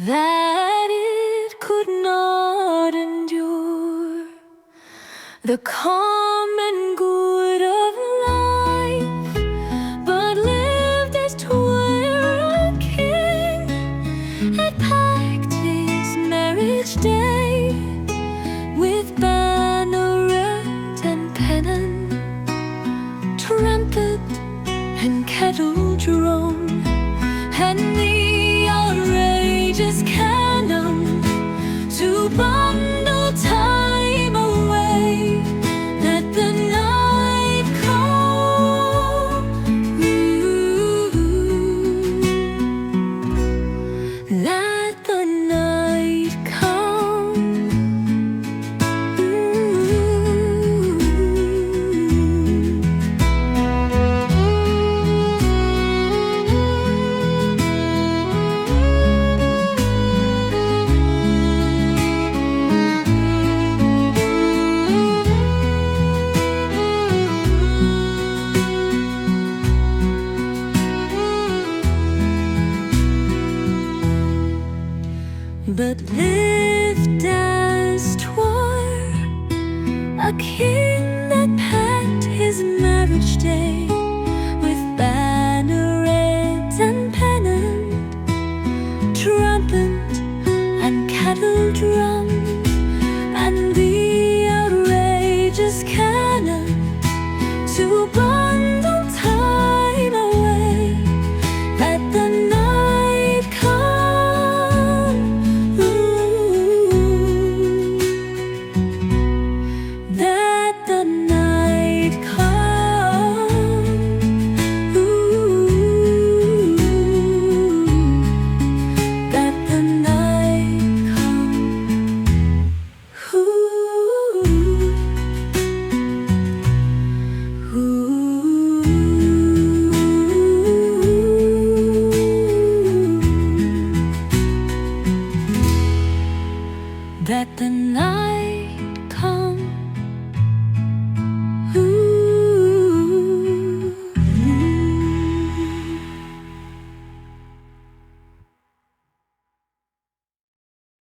that it could not endure the calm and good of life, but lived as 'twere a king, had packed his marriage day with banneret and pennon, trumpet and kettle drum, and the outrageous cannon to bundle time away. Let the night come. Let the night come. But